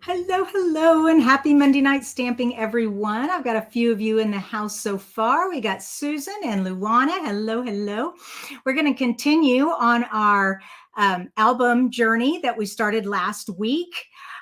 Hello, hello, and happy Monday night stamping, everyone. I've got a few of you in the house so far. We got Susan and Luana. Hello, hello. We're going to continue on our album journey that we started last week.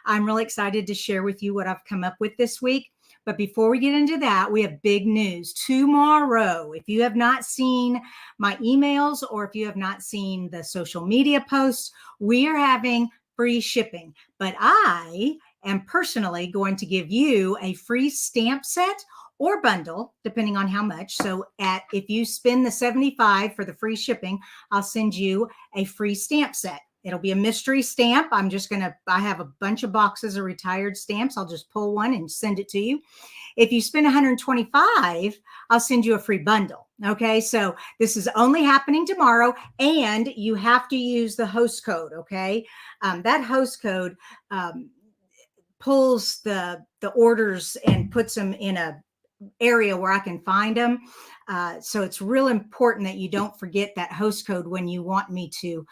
I'm really excited to share with you what I've come up with this week. But before we get into that, we have big news. Tomorrow, if you have not seen my emails or if you have not seen the social media posts, we are having free shipping. But I am personally going to give you a free stamp set or bundle, depending on how much. So if you spend the $75 for the free shipping, I'll send you a free stamp set. It'll be a mystery stamp. I have a bunch of boxes of retired stamps. I'll just pull one and send it to you. If you spend $125, I'll send you a free bundle. Okay, so this is only happening tomorrow, and you have to use the host code. Okay, that host code pulls the orders and puts them in a area where I can find them. So it's real important that you don't forget that host code when you want me to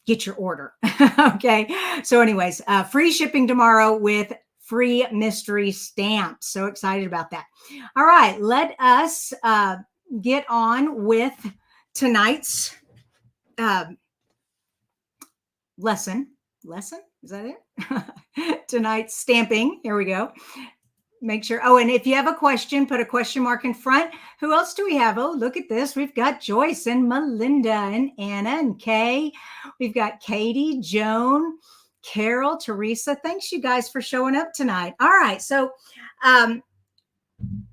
get your order. Okay. So anyways, free shipping tomorrow with free mystery stamps. So excited about that. All right. Let us get on with tonight's lesson. Is that it? Tonight's stamping. Here we go. Make sure. Oh, and if you have a question, put a question mark in front. Who else do we have? Oh, look at this. We've got Joyce and Melinda and Anna and Kay. We've got Katie, Joan, Carol, Teresa. Thanks, you guys, for showing up tonight. All right. So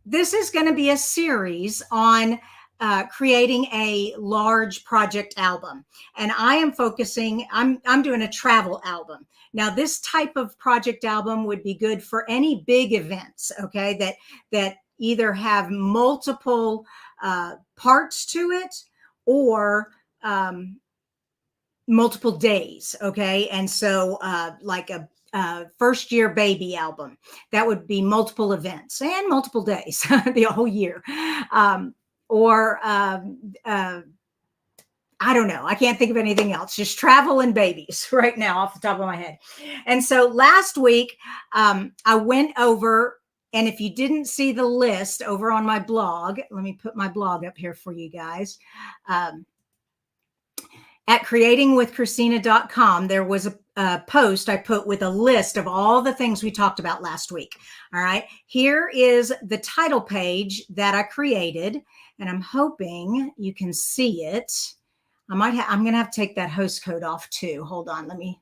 this is going to be a series on creating a large project album. And I am focusing, I'm doing a travel album. Now, this type of project album would be good for any big events, okay, that either have multiple parts to it or multiple days, okay? And so like a first year baby album, that would be multiple events and multiple days, the whole year. I don't know. I can't think of anything else. Just travel and babies right now off the top of my head. And so last week, I went over, and if you didn't see the list over on my blog, let me put my blog up here for you guys. At creatingwithkristina.com, there was a post I put with a list of all the things we talked about last week. All right. Here is the title page that I created, and I'm hoping you can see it. I'm going to have to take that host code off too. Hold on. Let me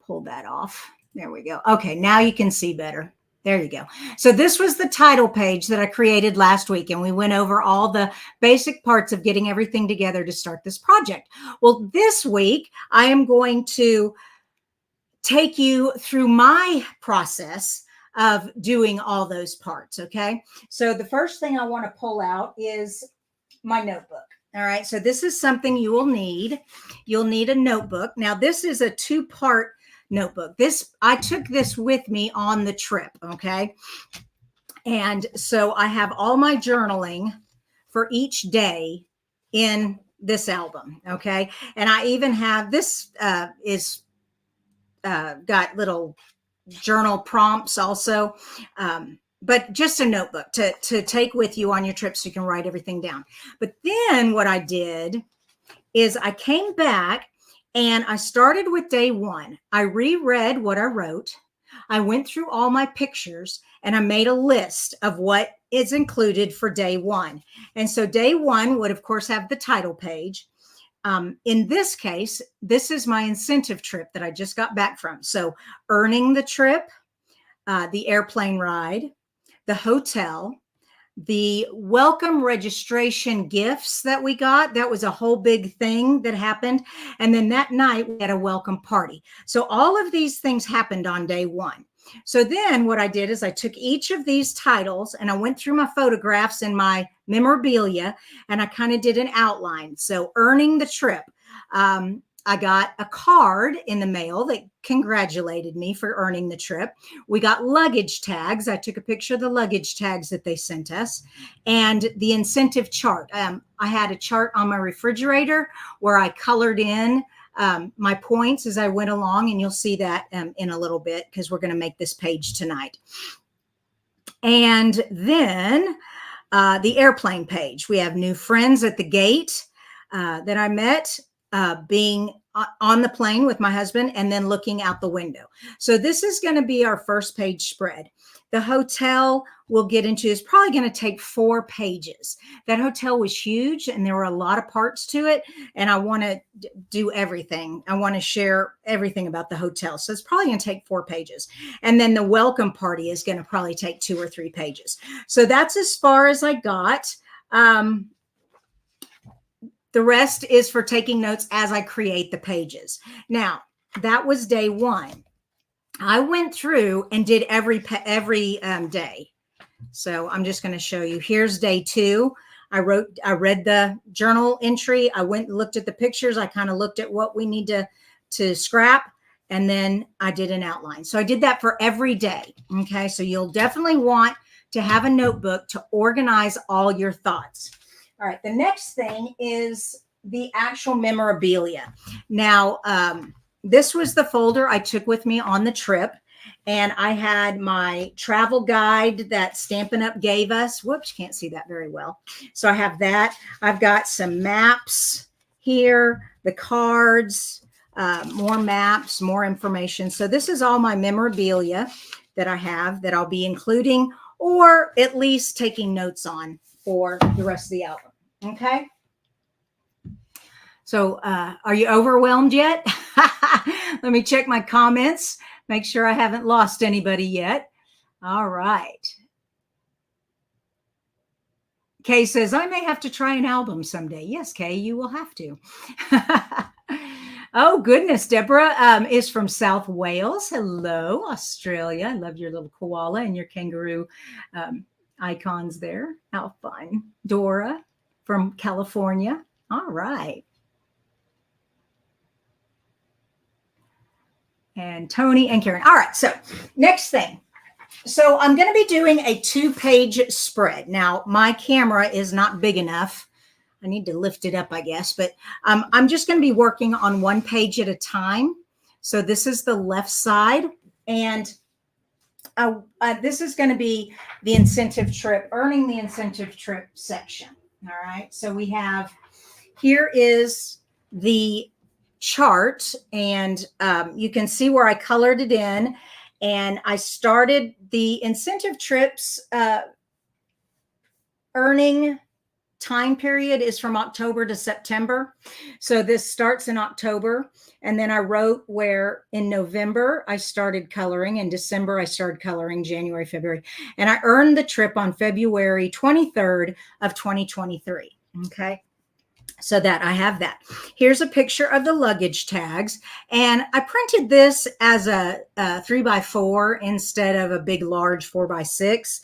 pull that off. There we go. Okay. Now you can see better. There you go. So this was the title page that I created last week, and we went over all the basic parts of getting everything together to start this project. Well, this week I am going to take you through my process of doing all those parts. Okay. So the first thing I want to pull out is my notebook. All right. So this is something you will need. You'll need a notebook. Now, this is a 2-part notebook. I took this with me on the trip. Okay. And so I have all my journaling for each day in this album. Okay. And I even have this got little journal prompts also. But just a notebook to take with you on your trip so you can write everything down. But then what I did is I came back and I started with day 1. I reread what I wrote. I went through all my pictures and I made a list of what is included for day 1. And so day 1 would, of course, have the title page. In this case, this is my incentive trip that I just got back from. So earning the trip, the airplane ride, the hotel, the welcome registration gifts that we got. That was a whole big thing that happened. And then that night we had a welcome party. So all of these things happened on day 1. So then what I did is I took each of these titles and I went through my photographs and my memorabilia and I kind of did an outline. So earning the trip. I got a card in the mail that congratulated me for earning the trip. We got luggage tags. I took a picture of the luggage tags that they sent us and the incentive chart. I had a chart on my refrigerator where I colored in my points as I went along, and you'll see that in a little bit because we're going to make this page tonight. And then the airplane page. We have new friends at the gate that I met, being on the plane with my husband and then looking out the window. So this is going to be our first page spread. The hotel we'll get into is probably going to take 4 pages. That hotel was huge and there were a lot of parts to it. And I want to do everything. I want to share everything about the hotel. So it's probably going to take 4 pages. And then the welcome party is going to probably take 2 or 3 pages. So that's as far as I got. The rest is for taking notes as I create the pages. Now, that was day 1. I went through and did every day. So I'm just going to show you. Here's day 2. I read the journal entry. I went and looked at the pictures. I kind of looked at what we need to scrap. And then I did an outline. So I did that for every day. Okay. So you'll definitely want to have a notebook to organize all your thoughts. All right. The next thing is the actual memorabilia. Now, this was the folder I took with me on the trip. And I had my travel guide that Stampin' Up gave us. Whoops, can't see that very well. So I have that. I've got some maps here, the cards, more maps, more information. So this is all my memorabilia that I have that I'll be including or at least taking notes on for the rest of the album. Okay. So are you overwhelmed yet? Let me check my comments. Make sure I haven't lost anybody yet. All right. Kay says, I may have to try an album someday. Yes, Kay, you will have to. Oh, goodness. Deborah is from South Wales. Hello, Australia. I love your little koala and your kangaroo icons there. How fun. Dora from California. All right. And Tony and Karen. All right. So next thing. So I'm going to be doing a 2-page spread. Now, my camera is not big enough. I need to lift it up, I guess. But I'm just going to be working on 1 page at a time. So this is the left side. And this is going to be the incentive trip, earning the incentive trip section. All right. So we have, here is the chart. And you can see where I colored it in. And I started the incentive trips earning time period is from October to September. So this starts in October. And then I wrote where in November I started coloring. In December I started coloring, January, February. And I earned the trip on February 23rd of 2023. Okay. So that I have that. Here's a picture of the luggage tags. And I printed this as a 3x4 instead of a big, large 4x6.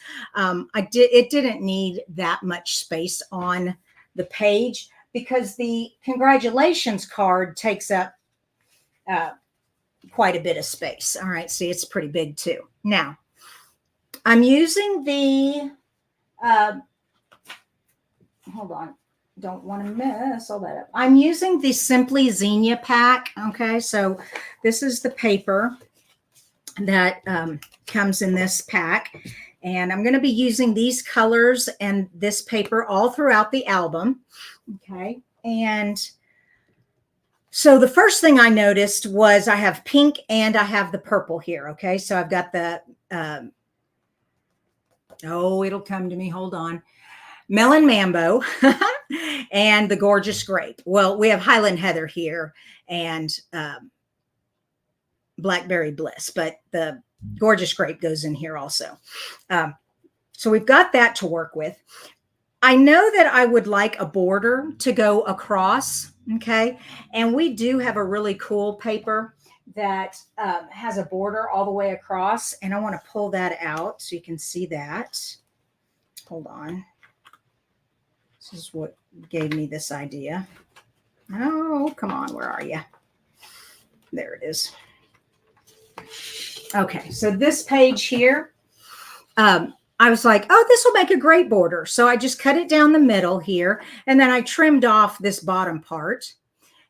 It didn't need that much space on the page because the congratulations card takes up quite a bit of space. All right. See, it's pretty big too. Now, I'm using the, hold on. Don't want to mess all that up. I'm using the Simply Zinnia pack. Okay, so this is the paper that comes in this pack. And I'm going to be using these colors and this paper all throughout the album. Okay, and so the first thing I noticed was I have pink and I have the purple here. Okay, so I've got the, oh, it'll come to me. Hold on. Melon Mambo and the Gorgeous Grape. Well, we have Highland Heather here and Blackberry Bliss, but the Gorgeous Grape goes in here also. So we've got that to work with. I know that I would like a border to go across, okay? And we do have a really cool paper that has a border all the way across, and I want to pull that out so you can see that. Hold on. This is what gave me this idea. Oh, come on. Where are you? There it is. Okay. So this page here, I was like, oh, this will make a great border. So I just cut it down the middle here. And then I trimmed off this bottom part.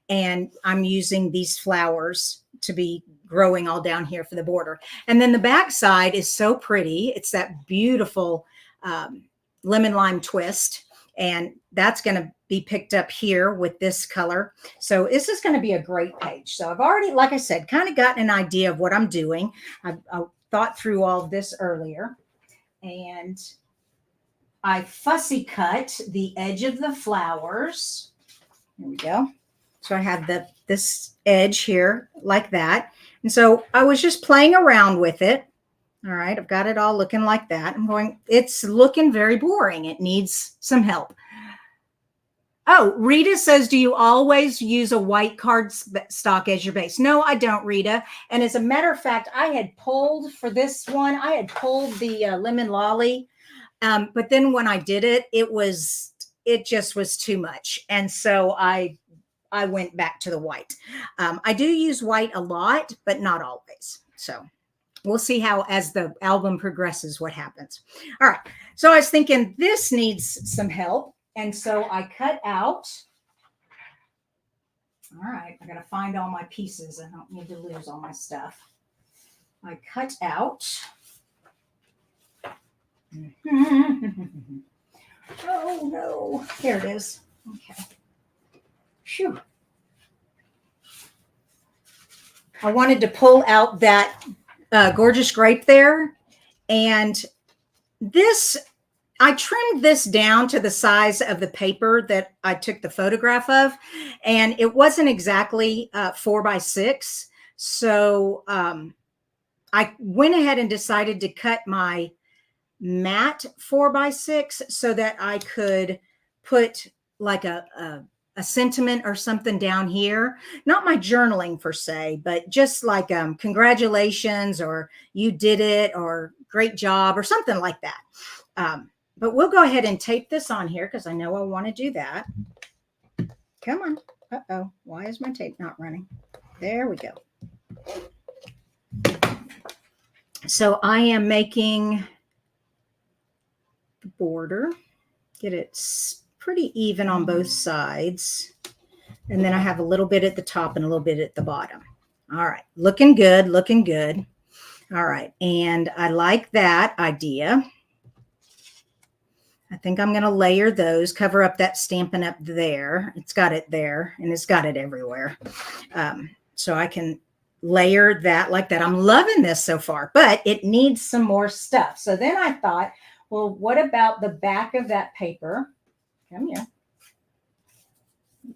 And I'm using these flowers to be growing all down here for the border. And then the back side is so pretty. It's that beautiful lemon lime twist. And that's going to be picked up here with this color. So this is going to be a great page. So I've already, like I said, kind of gotten an idea of what I'm doing. I thought through all of this earlier. And I fussy cut the edge of the flowers. There we go. So I have this edge here like that. And so I was just playing around with it. All right, I've got it all looking like that. I'm going, it's looking very boring. It needs some help. Oh, Rita says, do you always use a white cardstock as your base? No, I don't, Rita. And as a matter of fact, I had pulled for this one, I had pulled the Lemon Lolly. But then when I did it, it just was too much. And so I went back to the white. I do use white a lot, but not always. So we'll see how, as the album progresses, what happens. All right. So I was thinking this needs some help. And so I cut out. All right. I got to find all my pieces. I don't need to lose all my stuff. I cut out. Oh, no. Here it is. Okay. Phew. I wanted to pull out that gorgeous grape there. And this, I trimmed this down to the size of the paper that I took the photograph of. And it wasn't exactly 4x6. So I went ahead and decided to cut my matte 4x6 so that I could put like a sentiment or something down here. Not my journaling per se, but just like congratulations, or you did it, or great job, or something like that. But we'll go ahead and tape this on here because I know I want to do that. Come on. Uh-oh. Why is my tape not running? There we go. So I am making the border. Get it pretty even on both sides. And then I have a little bit at the top and a little bit at the bottom. All right. Looking good. Looking good. All right. And I like that idea. I think I'm going to layer those, cover up that Stampin' Up there. It's got it there, and it's got it everywhere. So I can layer that like that. I'm loving this so far, but it needs some more stuff. So then I thought, well, what about the back of that paper? Come here.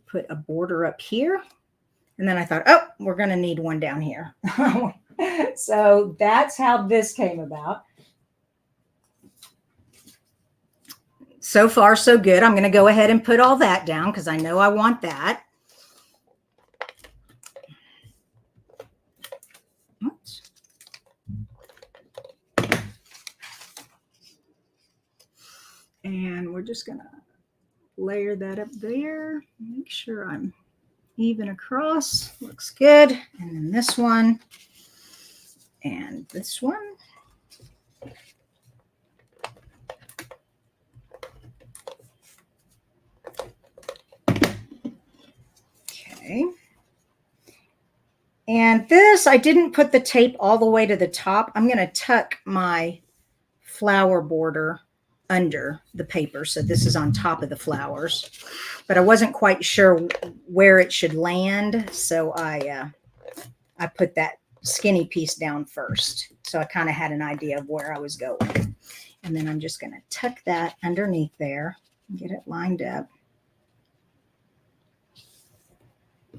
Put a border up here. And then I thought, oh, we're going to need one down here. So that's how this came about. So far, so good. I'm going to go ahead and put all that down because I know I want that. Oops. And we're just going to layer that up there. Make sure I'm even across. Looks good. And then this one and this one. Okay. And this, I didn't put the tape all the way to the top. I'm going to tuck my flower border under the paper. So this is on top of the flowers, but I wasn't quite sure where it should land. So I put that skinny piece down first. So I kind of had an idea of where I was going. And then I'm just going to tuck that underneath there and get it lined up.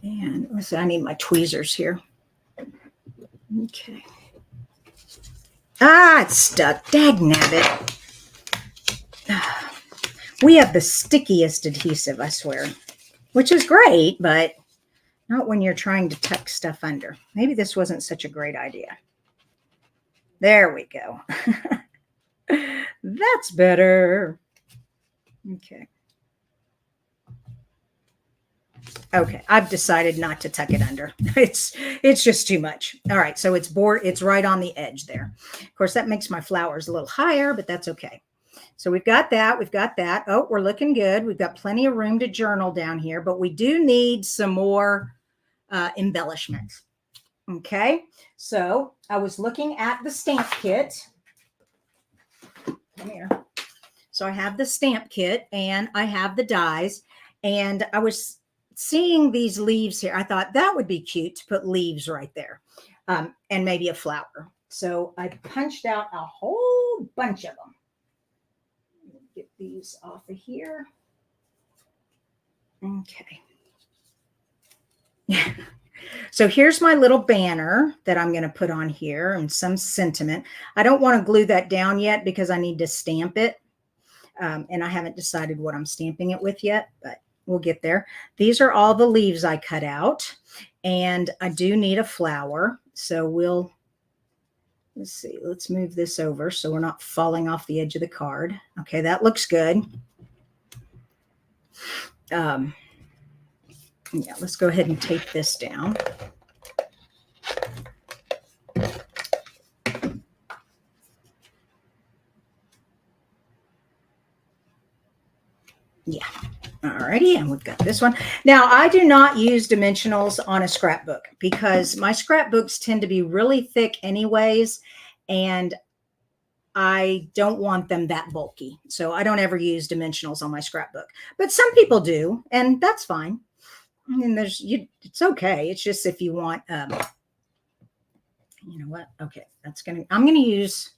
And listen, I need my tweezers here. Okay. Ah, it's stuck. Dagnabbit. We have the stickiest adhesive, I swear, which is great, but not when you're trying to tuck stuff under. Maybe this wasn't such a great idea. There we go. That's better. Okay. Okay, I've decided not to tuck it under. It's just too much. All right, so it's right on the edge there. Of course, that makes my flowers a little higher, but that's okay. So we've got that. We've got that. Oh, we're looking good. We've got plenty of room to journal down here, but we do need some more embellishments. Okay. So I was looking at the stamp kit. Come here. So I have the stamp kit and I have the dies, and I was seeing these leaves here. I thought that would be cute to put leaves right there, and maybe a flower. So I punched out a whole bunch of them. Get these off of here. Okay. So here's my little banner that I'm going to put on here and some sentiment. I don't want to glue that down yet because I need to stamp it. And I haven't decided what I'm stamping it with yet, but we'll get there. These are all the leaves I cut out, and I do need a flower. So let's see, let's move this over so we're not falling off the edge of the card. Okay, that looks good. Yeah, let's go ahead and tape this down. Yeah. Alrighty, and we've got this one. Now, I do not use dimensionals on a scrapbook because my scrapbooks tend to be really thick anyways, and I don't want them that bulky. So I don't ever use dimensionals on my scrapbook. But some people do, and that's fine. I mean, it's okay. It's just if you want, you know what? Okay, I'm gonna use,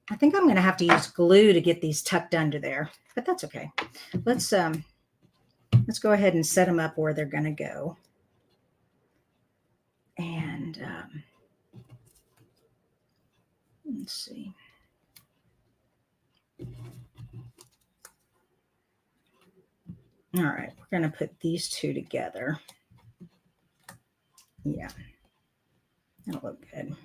I think I'm gonna have to use glue to get these tucked under there, but that's okay. Let's go ahead and set them up where they're gonna go. And let's see. All right, we're going to put these two together. Yeah, that'll look good.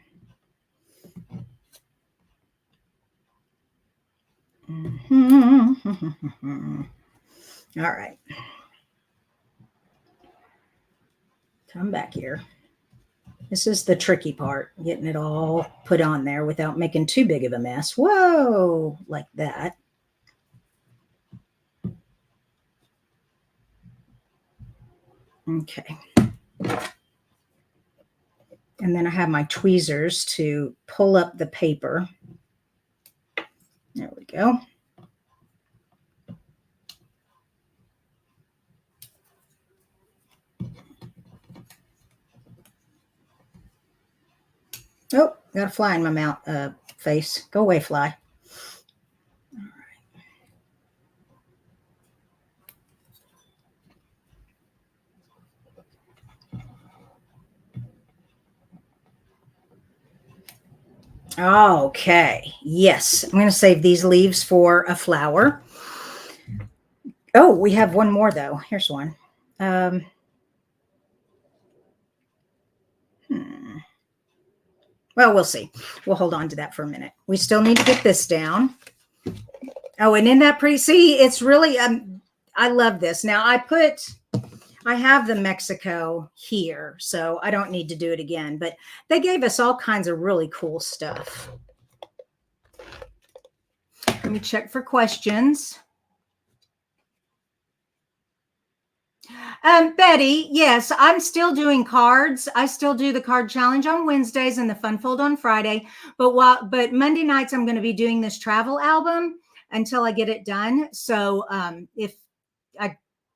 All right. Come back here. This is the tricky part, getting it all put on there without making too big of a mess. Whoa, like that. Okay. And then I have my tweezers to pull up the paper. There we go. Oh, got a fly in my mouth, face. Go away, fly. Okay. Yes. I'm going to save these leaves for a flower. Oh, we have one more though. Here's one. Well, we'll see. We'll hold on to that for a minute. We still need to get this down. Oh, and in that pretty, see, it's really, I love this. Now I have the Mexico here, so I don't need to do it again, but they gave us all kinds of really cool stuff. Let me check for questions. Betty, yes, I'm still doing cards. I still do the card challenge on Wednesdays and the fun fold on Friday. But Monday nights I'm going to be doing this travel album until I get it done. So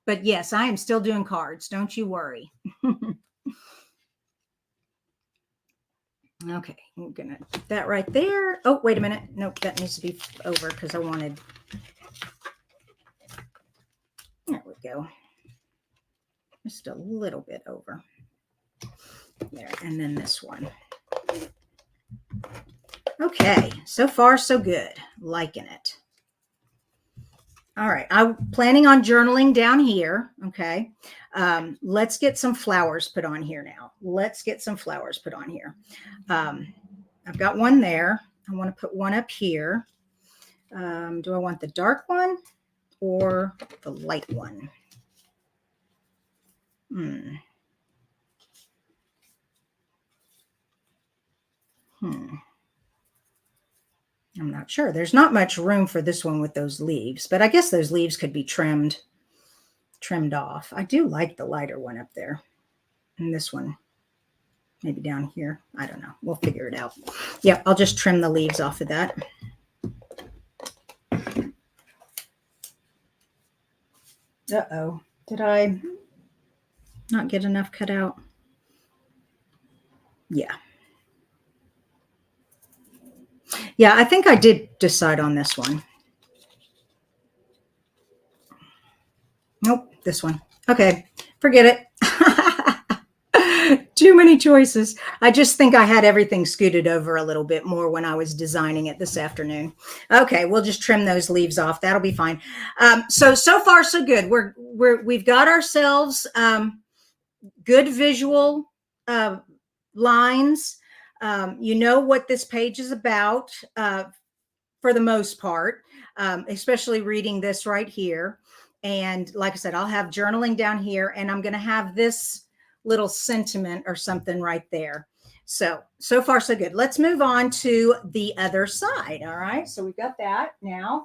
but yes, I am still doing cards. Don't you worry. Okay, I'm gonna put that right there. Oh, wait a minute. Nope, that needs to be over because I wanted. There we go. Just a little bit over there, and then this one. Okay, so far so good. Liking it. All right, I'm planning on journaling down here. Okay, let's get some flowers put on here now. Let's get some flowers put on here. I've got one there. I want to put one up here. Do I want the dark one or the light one? I'm not sure. There's not much room for this one with those leaves, but I guess those leaves could be trimmed off. I do like the lighter one up there. And this one, maybe down here. I don't know. We'll figure it out. Yep, I'll just trim the leaves off of that. Uh-oh. Did I not get enough cut out? Yeah. Yeah, I think I did decide on this one. Nope, this one. Okay, forget it. Too many choices. I just think I had everything scooted over a little bit more when I was designing it this afternoon. Okay, we'll just trim those leaves off. That'll be fine. So far so good. We've got ourselves good visual lines. You know what this page is about for the most part, especially reading this right here. And like I said, I'll have journaling down here, and I'm going to have this little sentiment or something right there. So far so good. Let's move on to the other side. All right. So we've got that now.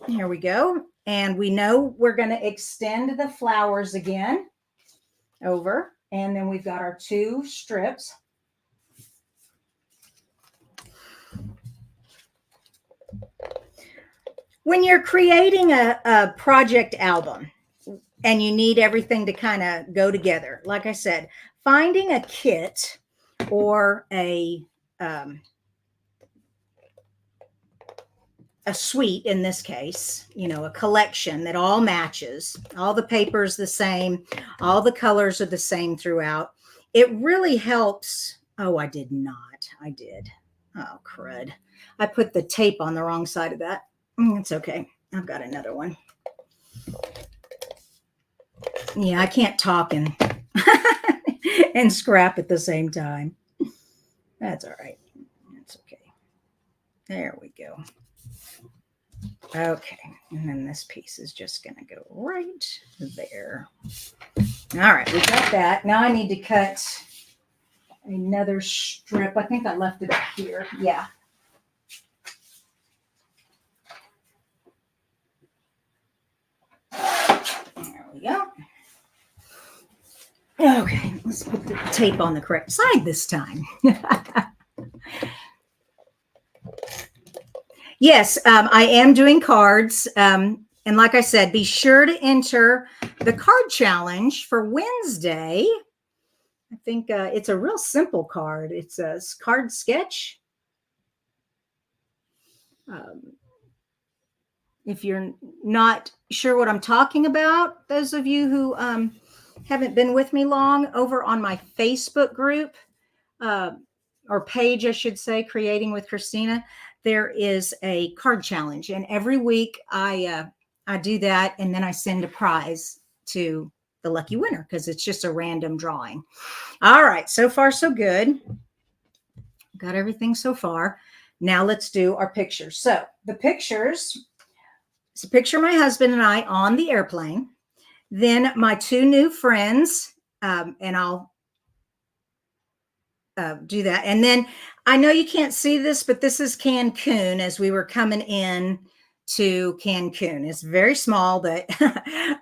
Here we go. And we know we're going to extend the flowers again over. And then we've got our 2 strips. When you're creating a project album, and you need everything to kind of go together. Like I said, finding a kit or a suite in this case, you know, a collection that all matches, all the papers the same, all the colors are the same throughout. It really helps. Oh, I did not. I did. Oh, crud. I put the tape on the wrong side of that. It's okay. I've got another one. Yeah, I can't talk and and scrap at the same time. That's all right. That's okay. There we go. Okay, and then this piece is just going to go right there. All right, we got that. Now I need to cut another strip. I think I left it up here. Yeah. There we go. Okay, let's put the tape on the correct side this time. Yes, I am doing cards. And like I said, be sure to enter the card challenge for Wednesday. I think it's a real simple card. It's a card sketch. If you're not sure what I'm talking about, those of you who haven't been with me long, over on my Facebook group, or page, I should say, Creating with Kristina, there is a card challenge. And every week I do that, and then I send a prize to the lucky winner because it's just a random drawing. All right, so far so good. Got everything so far. Now let's do our pictures. So the pictures, it's a picture of my husband and I on the airplane. Then my 2 new friends, and I'll do that. And then I know you can't see this, but this is Cancun as we were coming in to Cancun. It's very small, but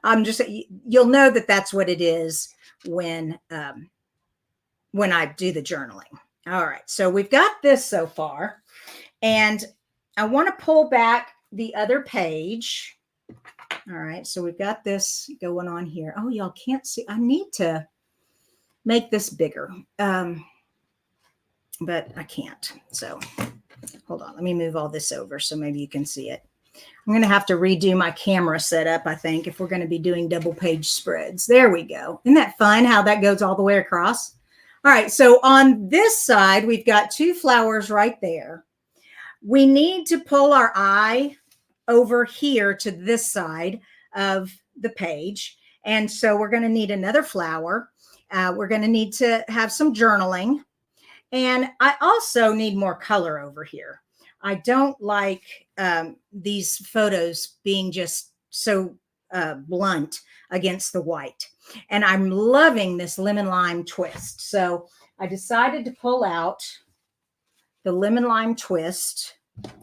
I'm just, you'll know that that's what it is when I do the journaling. All right. So we've got this so far, and I want to pull back the other page. All right. So we've got this going on here. Oh, y'all can't see. I need to make this bigger. But I can't. So hold on. Let me move all this over so maybe you can see it. I'm going to have to redo my camera setup, I think, if we're going to be doing double page spreads. There we go. Isn't that fun how that goes all the way across? All right. So on this side, we've got 2 flowers right there. We need to pull our eye over here to this side of the page. And so we're going to need another flower. We're going to need to have some journaling. And I also need more color over here. I don't like these photos being just so blunt against the white. And I'm loving this lemon lime twist. So I decided to pull out the lemon lime twist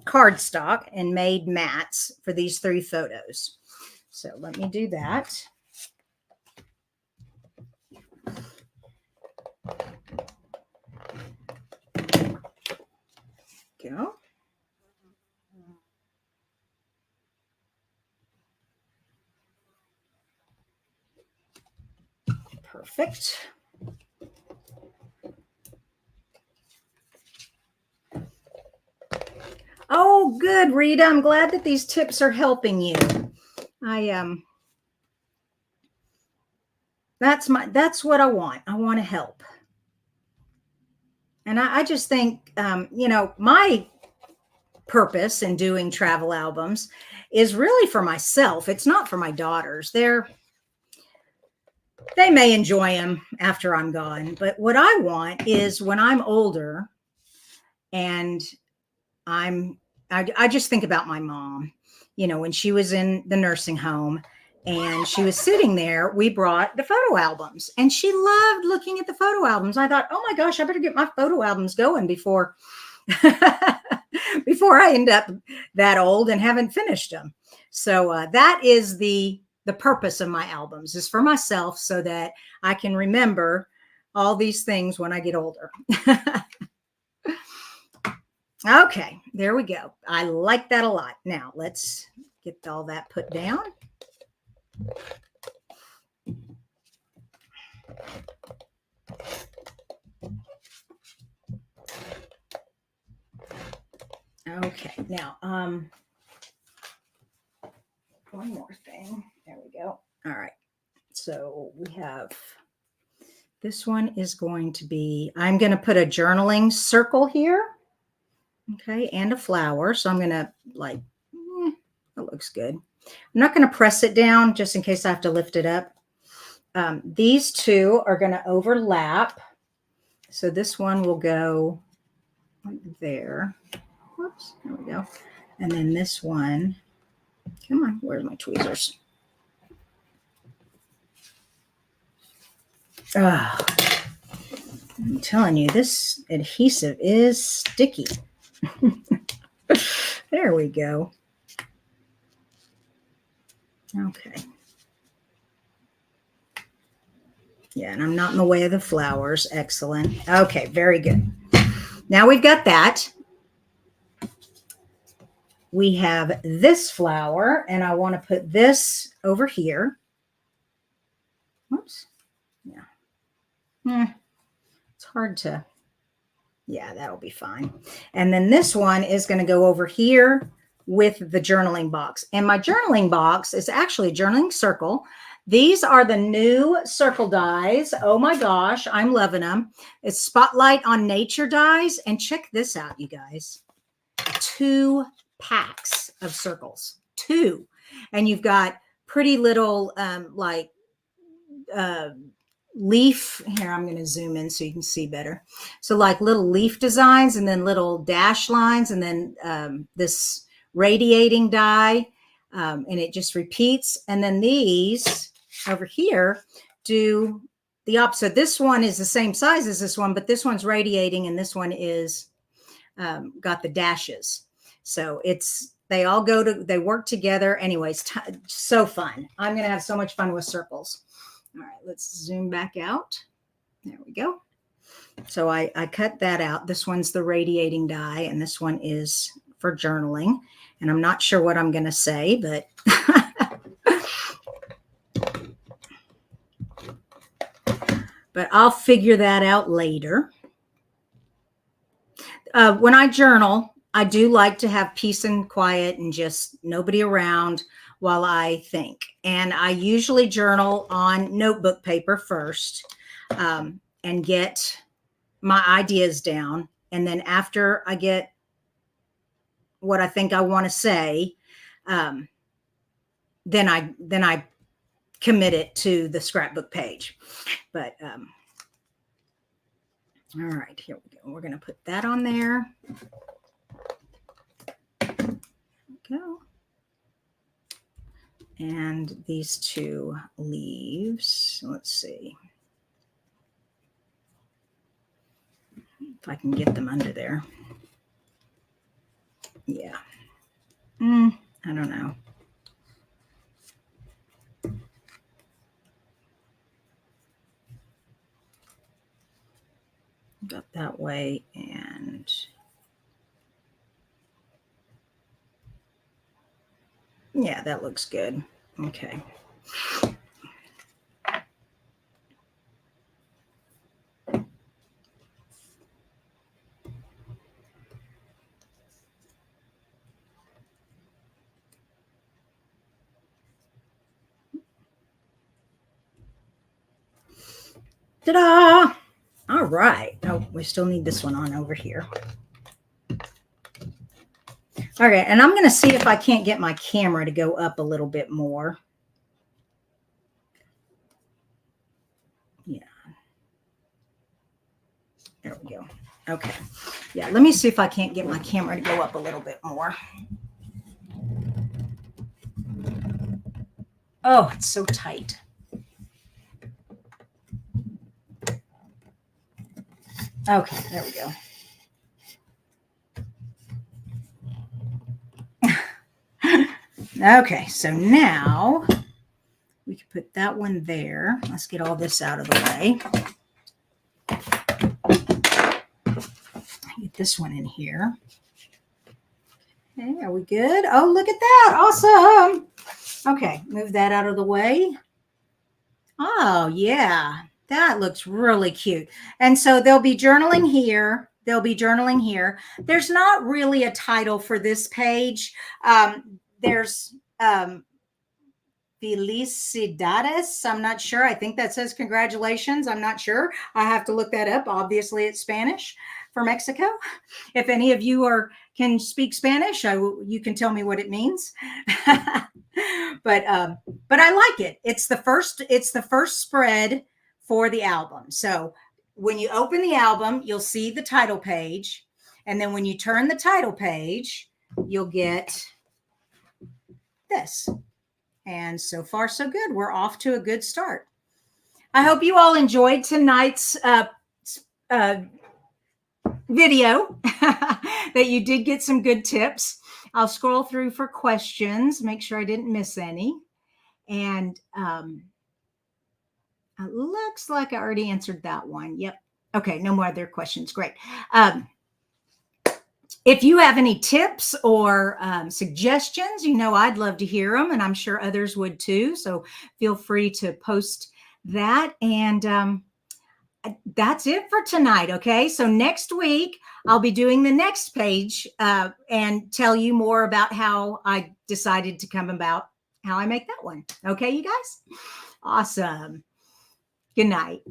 cardstock and made mats for these 3 photos. So let me do that. Go. Perfect. Oh, good, Rita. I'm glad that these tips are helping you. That's what I want. I want to help. And I just think, you know, my purpose in doing travel albums is really for myself. It's not for my daughters. They may enjoy them after I'm gone. But what I want is when I'm older and I just think about my mom, you know, when she was in the nursing home and she was sitting there, we brought the photo albums and she loved looking at the photo albums. I thought, oh my gosh, I better get my photo albums going before, before I end up that old and haven't finished them. So that is the purpose of my albums, is for myself so that I can remember all these things when I get older. Okay, there we go. I like that a lot. Now let's get all that put down. Okay, now one more thing. There we go. All right. So we have, this one is going to be, I'm going to put a journaling circle here. Okay, and a flower. So I'm going to like, that looks good. I'm not going to press it down just in case I have to lift it up. These two are going to overlap. So this one will go right there. Whoops, there we go. And then this one, come on, where's my tweezers? Oh, I'm telling you, this adhesive is sticky. There we go. Okay. Yeah, and I'm not in the way of the flowers. Excellent. Okay, very good. Now we've got that. We have this flower, and I want to put this over here. Whoops. Yeah. It's hard to, yeah, that'll be fine. And then this one is going to go over here with the journaling box. And my journaling box is actually a journaling circle. These are the new circle dies. Oh my gosh, I'm loving them. It's Spotlight on Nature dies. And check this out, you guys. 2 packs of circles. 2. And you've got pretty little leaf. Here, I'm going to zoom in so you can see better. So like little leaf designs and then little dash lines and then this radiating die. And it just repeats. And then these over here do the opposite. This one is the same size as this one, but this one's radiating and this one is got the dashes. So they all they work together. Anyways, so fun. I'm going to have so much fun with circles. All right, let's zoom back out. There we go. So I cut that out. This one's the radiating die, and this one is for journaling. And I'm not sure what I'm going to say, but but I'll figure that out later. When I journal, I do like to have peace and quiet and just nobody around while I think. And I usually journal on notebook paper first and get my ideas down. And then after I get what I think I want to say, then I commit it to the scrapbook page. But all right, here we go. We're going to put that on there. Go. And these 2 leaves, let's see if I can get them under there. I don't know. Got that way, and yeah, that looks good. Okay. Ta-da! All right. Oh, we still need this one on over here. Okay, and I'm going to see if I can't get my camera to go up a little bit more. Yeah. There we go. Okay. Yeah, let me see if I can't get my camera to go up a little bit more. Oh, it's so tight. Okay, there we go. Okay, so now we can put that one there. Let's get all this out of the way. Get this one in here. Okay, are we good? Oh, look at that. Awesome. Okay, move that out of the way. Oh, yeah. That looks really cute. And so they'll be journaling here. They'll be journaling here. There's not really a title for this page. There's Felicidades. I'm not sure. I think that says congratulations. I'm not sure. I have to look that up. Obviously, it's Spanish for Mexico. If any of you can speak Spanish, you can tell me what it means. But I like it. It's the first spread for the album. So when you open the album, you'll see the title page, and then when you turn the title page, you'll get this. And so far, so good. We're off to a good start. I hope you all enjoyed tonight's video, that you did get some good tips. I'll scroll through for questions, make sure I didn't miss any. And it looks like I already answered that one. Yep. Okay, no more other questions. Great. If you have any tips or suggestions, I'd love to hear them, and I'm sure others would too. So feel free to post that. And that's it for tonight. Okay. So next week, I'll be doing the next page and tell you more about how I decided to come about how I make that one. Okay, you guys? Awesome. Good night.